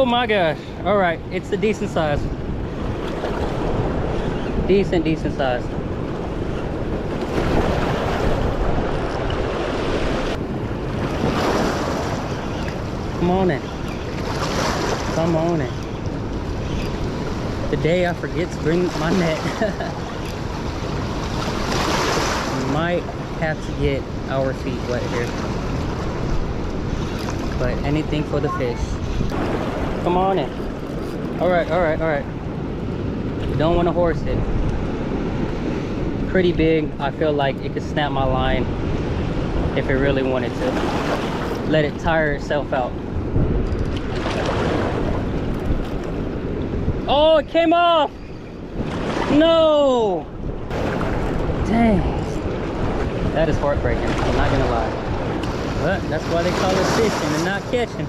my gosh. All right, it's a decent size. Decent size. Come on in. Come on in. The day I forget to bring my net. Might have to get our feet wet here. But anything for the fish. Come on in. All right. Don't want to horse it. Pretty big. I feel like it could snap my line if it really wanted to. Let it tire itself out. Oh, it came off. No. Dang. That is heartbreaking. I'm not gonna lie. But that's why they call it fishing and not catching.